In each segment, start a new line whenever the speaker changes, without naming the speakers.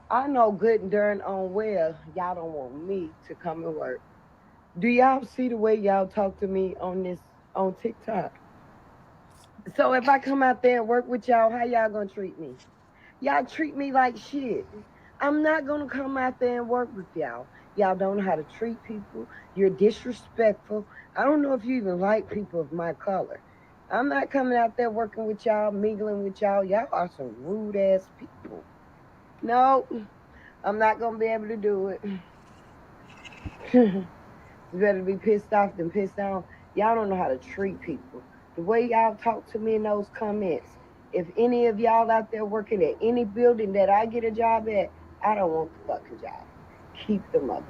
I know good and darn on well y'all don't want me to come and work. Do y'all see the way y'all talk to me on this on TikTok? So if I come out there and work with y'all, how y'all gonna treat me? Y'all treat me like shit. I'm not gonna come out there and work with y'all. Y'all don't know how to treat people. You're disrespectful. I don't know if you even like people of my color. I'm not coming out there working with y'all, mingling with y'all. Y'all are some rude ass people. No, I'm not gonna be able to do it. It's better to be pissed off than pissed on. Y'all don't know how to treat people. The way y'all talk to me in those comments. If any of y'all out there working at any building that I get a job at, I don't want the fucking job. Keep the motherfucker.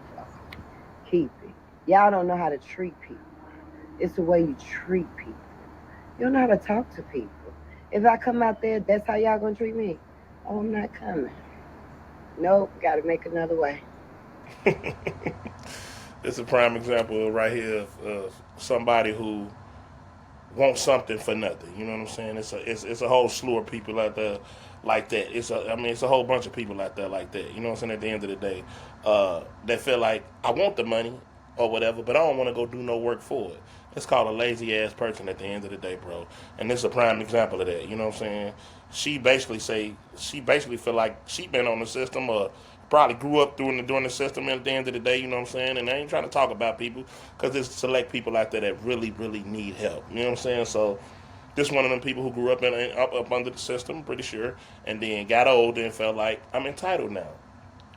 Keep it. Y'all don't know how to treat people. It's the way you treat people. You don't know how to talk to people. If I come out there, that's how y'all gonna treat me. Oh, I'm not coming. Nope, gotta make another way.
It's a prime example right here of somebody who wants something for nothing. You know what I'm saying? It's a whole slew of people out there like that. It's a whole bunch of people out there like that. You know what I'm saying? At the end of the day, that feel like I want the money or whatever, but I don't want to go do no work for it. It's called a lazy ass person at the end of the day, bro. And this is a prime example of that. You know what I'm saying? She basically feel like she been on the system or probably grew up during the system. And at the end of the day, you know what I'm saying? And I ain't trying to talk about people because there's select people out there that really, really need help. You know what I'm saying? So this one of them people who grew up up under the system, pretty sure, and then got old and felt like I'm entitled now.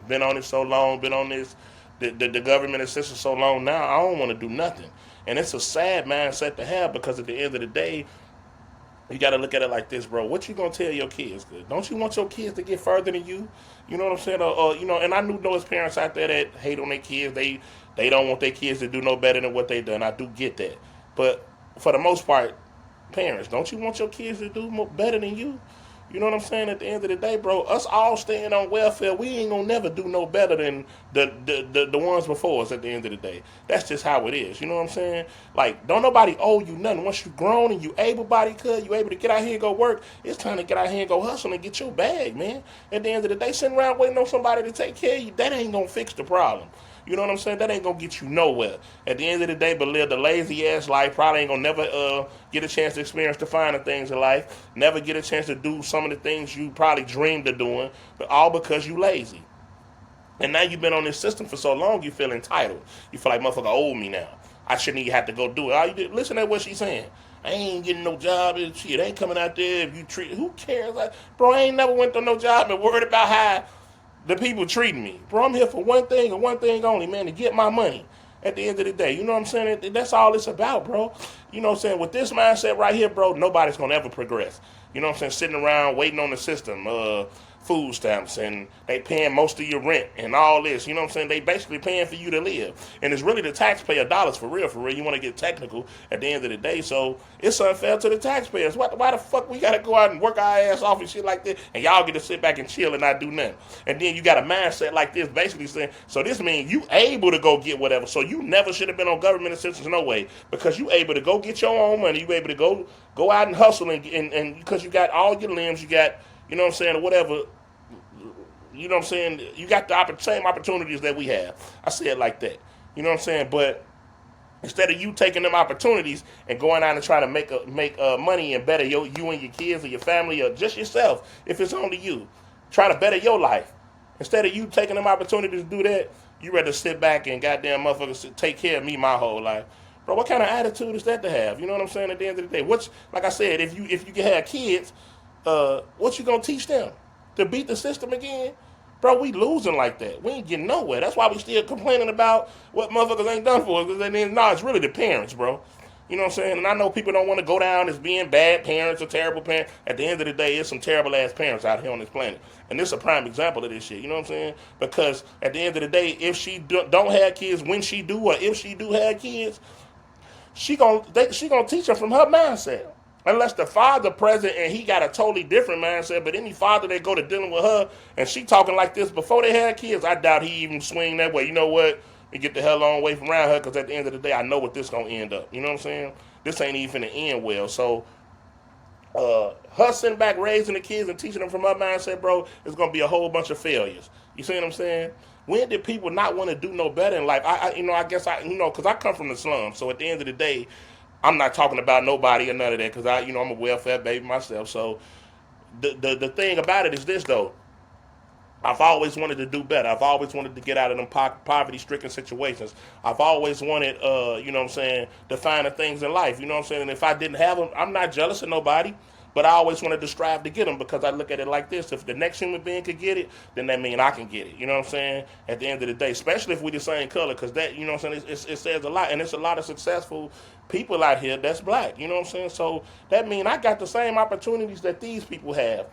Been on it so long, been on this the government assistance so long now, I don't want to do nothing. And it's a sad mindset to have because at the end of the day, you got to look at it like this, bro. What you gonna tell your kids? Don't you want your kids to get further than you? You know what I'm saying? And I know there's parents out there that hate on their kids. They don't want their kids to do no better than what they done. I do get that, but for the most part, parents, don't you want your kids to do better than you? You know what I'm saying? At the end of the day, bro, us all staying on welfare, we ain't gonna never do no better than the ones before us. At the end of the day, that's just how it is. You know what I'm saying? Like, don't nobody owe you nothing. Once you grown and you able bodied, you able to get out here and go work. It's time to get out here and go hustle and get your bag, man. At the end of the day, sitting around waiting on somebody to take care of you, that ain't gonna fix the problem. You know what I'm saying? That ain't gonna get you nowhere. At the end of the day, but live the lazy ass life. Probably ain't gonna never get a chance to experience the finer things in life. Never get a chance to do some of the things you probably dreamed of doing, but all because you lazy. And now you've been on this system for so long, you feel entitled. You feel like motherfucker owe me now. I shouldn't even have to go do it. All you did, listen to what she's saying. I ain't getting no job. Shit, ain't coming out there if you treat. Who cares? Like, bro, I ain't never went to no job and worried about how the people treating me. Bro, I'm here for one thing and one thing only, man, to get my money at the end of the day. You know what I'm saying? That's all it's about, bro. You know what I'm saying? With this mindset right here, bro, nobody's going to ever progress. You know what I'm saying? Sitting around waiting on the system, food stamps, and they paying most of your rent and all this. You know what I'm saying? They basically paying for you to live. And it's really the taxpayer dollars for real, for real. You want to get technical at the end of the day. So it's unfair to the taxpayers. Why the fuck we got to go out and work our ass off and shit like this, and y'all get to sit back and chill and not do nothing? And then you got a mindset like this basically saying, so this means you able to go get whatever. So you never should have been on government assistance no way because you able to go get your own money. You able to go out and hustle and because you got all your limbs, you got, you know what I'm saying, or whatever. You know what I'm saying? You got the same opportunities that we have. I say it like that. You know what I'm saying? But instead of you taking them opportunities and going out and trying to make money and better you and your kids or your family or just yourself, if it's only you, trying to better your life. Instead of you taking them opportunities to do that, you rather sit back and goddamn motherfuckers take care of me my whole life. Bro, what kind of attitude is that to have? You know what I'm saying? At the end of the day, what's like I said, if you can have kids, what you gonna teach them? To beat the system again? Bro, we losing like that. We ain't getting nowhere. That's why we still complaining about what motherfuckers ain't done for us. Because then, no, it's really the parents, bro. You know what I'm saying? And I know people don't want to go down as being bad parents or terrible parents. At the end of the day, there's some terrible ass parents out here on this planet. And this is a prime example of this shit. You know what I'm saying? Because at the end of the day, if she don't have kids, when she do, or if she do have kids, she gonna teach her from her mindset. Unless the father present and he got a totally different mindset, but any father that go to dealing with her and she talking like this before they had kids, I doubt he even swing that way. You know what? We get the hell on away from around her because at the end of the day, I know what this gonna end up. You know what I'm saying? This ain't even finna end well. So Her sitting back raising the kids and teaching them from her mindset, bro, it's gonna be a whole bunch of failures. You see what I'm saying? When did people not want to do no better in life? I guess because I come from the slums. So at the end of the day, I'm not talking about nobody or none of that because I'm a welfare baby myself. So the thing about it is this though. I've always wanted to do better. I've always wanted to get out of them poverty-stricken situations. I've always wanted, what I'm saying, to find the things in life. You know what I'm saying? And if I didn't have them, I'm not jealous of nobody, but I always wanted to strive to get them because I look at it like this: if the next human being could get it, then that means I can get it. You know what I'm saying? At the end of the day, especially if we the same color, because that, you know what I'm saying, it says a lot, and it's a lot of successful people out here that's black. You know what I'm saying? So that means I got the same opportunities that these people have.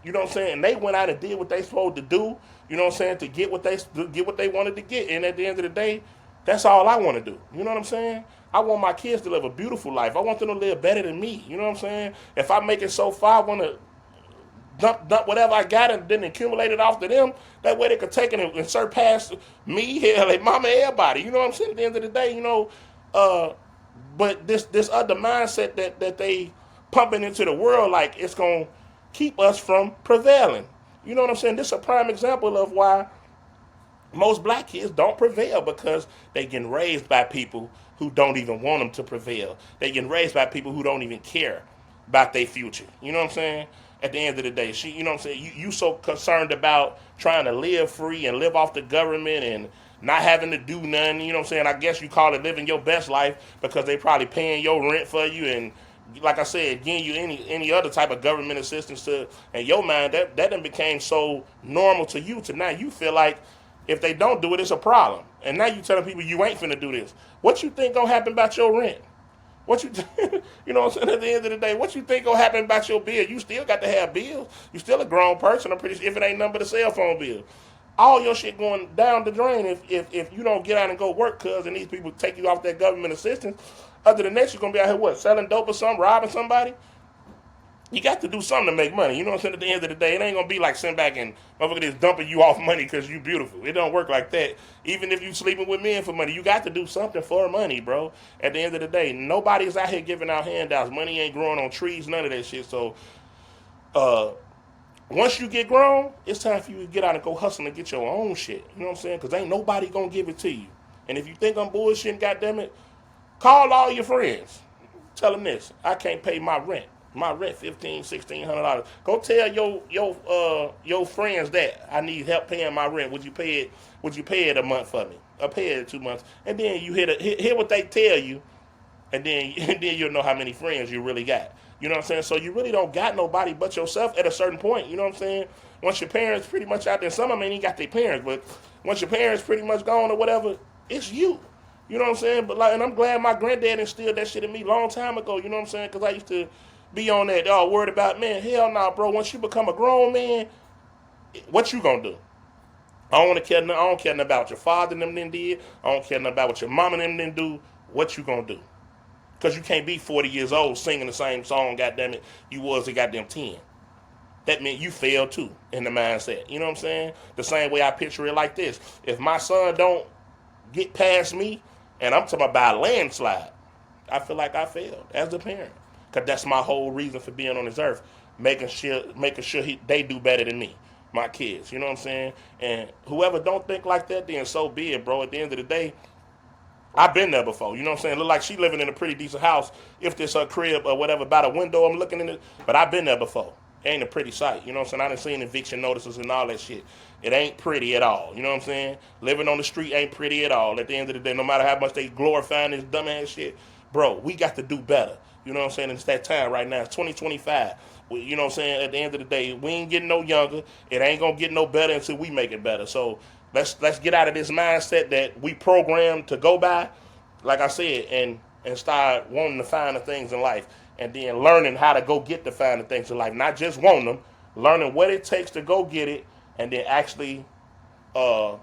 You know what I'm saying? And they went out and did what they supposed to do. You know what I'm saying? To get what they wanted to get. And at the end of the day, that's all I want to do. You know what I'm saying? I want my kids to live a beautiful life. I want them to live better than me. You know what I'm saying? If I make it so far, I want to dump whatever I got and then accumulate it off to them. That way they could take it and surpass me, hell, like mama, everybody. You know what I'm saying? At the end of the day, uh, but this other mindset that they pumping into the world, like it's gonna keep us from prevailing. You know what I'm saying? This is a prime example of why most black kids don't prevail because they get raised by people who don't even want them to prevail. They get raised by people who don't even care about their future. You know what I'm saying? At the end of the day, you know what I'm saying? You so concerned about trying to live free and live off the government and not having to do nothing. You know what I'm saying? I guess you call it living your best life because they probably paying your rent for you and like I said, giving you any other type of government assistance to in your mind that then became so normal to you to now you feel like if they don't do it, it's a problem. And now you telling people you ain't finna do this. What you think gonna happen about your rent? What you, you know what I'm saying? At the end of the day, what you think gonna happen about your bill? You still got to have bills. You still a grown person. I'm pretty sure if it ain't nothing but a cell phone bill, all your shit going down the drain if you don't get out and go work, cuz and these people take you off that government assistance. Other than that, you're gonna be out here what selling dope or something, robbing somebody. You got to do something to make money. You know what I'm saying? At the end of the day, it ain't gonna be like sitting back and motherfucker just dumping you off money because you beautiful. It don't work like that. Even if you sleeping with men for money, you got to do something for money, bro. At the end of the day, nobody's out here giving out handouts. Money ain't growing on trees, none of that shit. So, uh, once you get grown, it's time for you to get out and go hustle and get your own shit. You know what I'm saying? Because ain't nobody gonna give it to you. And if you think I'm bullshitting, goddamn it, call all your friends. Tell them this: I can't pay my rent. My rent $1,500, $1,600. Go tell your friends that I need help paying my rent. Would you pay it? Would you pay it a month for me? Or pay it 2 months? And then you hear what they tell you, and then and then you'll know how many friends you really got. You know what I'm saying? So you really don't got nobody but yourself at a certain point. You know what I'm saying? Once your parents pretty much out there, some of them ain't got their parents, but once your parents pretty much gone or whatever, it's you. You know what I'm saying? But like, and I'm glad my granddad instilled that shit in me long time ago. You know what I'm saying? Because I used to be on that, oh, worried about man. Hell nah, bro. Once you become a grown man, what you gonna do? I don't want to care. I don't care nothing about what your father and them then did. I don't care nothing about what your mama and them then do. What you gonna do? Because you can't be 40 years old singing the same song, goddamn it, you was a goddamn 10. That meant you failed too in the mindset. You know what I'm saying? The same way I picture it like this. If my son don't get past me, and I'm talking about a landslide, I feel like I failed as a parent. Because that's my whole reason for being on this earth. Making sure they do better than me. My kids. You know what I'm saying? And whoever don't think like that, then so be it, bro. At the end of the day, I've been there before. You know what I'm saying? Look like she living in a pretty decent house. If this her crib or whatever, by the window I'm looking in it. But I've been there before. It ain't a pretty sight. You know what I'm saying? I done seen eviction notices and all that shit. It ain't pretty at all. You know what I'm saying? Living on the street ain't pretty at all. At the end of the day, no matter how much they glorifying this dumbass shit, bro, we got to do better. You know what I'm saying? It's that time right now. It's 2025. You know what I'm saying? At the end of the day, we ain't getting no younger. It ain't gonna get no better until we make it better. So let's get out of this mindset that we programmed to go by, like I said, and start wanting to find the things in life, and then learning how to go get the find the things in life. Not just wanting them, learning what it takes to go get it, and then actually uh,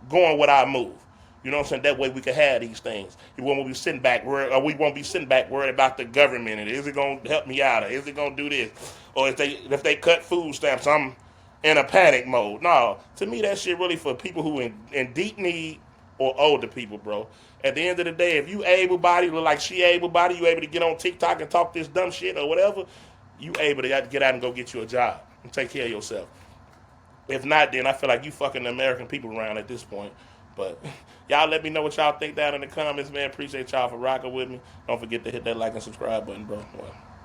going with our move. You know what I'm saying? That way we can have these things. We won't be sitting back worried, or we won't be sitting back worried about the government and is it gonna help me out, or is it gonna do this, or if they cut food stamps, I'm in a panic mode. No, to me that shit really for people who in deep need or older people, bro. At the end of the day, if you able bodied, look like she able bodied, you able to get on TikTok and talk this dumb shit or whatever, you able to get out and go get you a job and take care of yourself. If not, then I feel like you fucking the American people around at this point. But y'all let me know what y'all think down in the comments, man. Appreciate y'all for rocking with me. Don't forget to hit that like and subscribe button, bro. Well.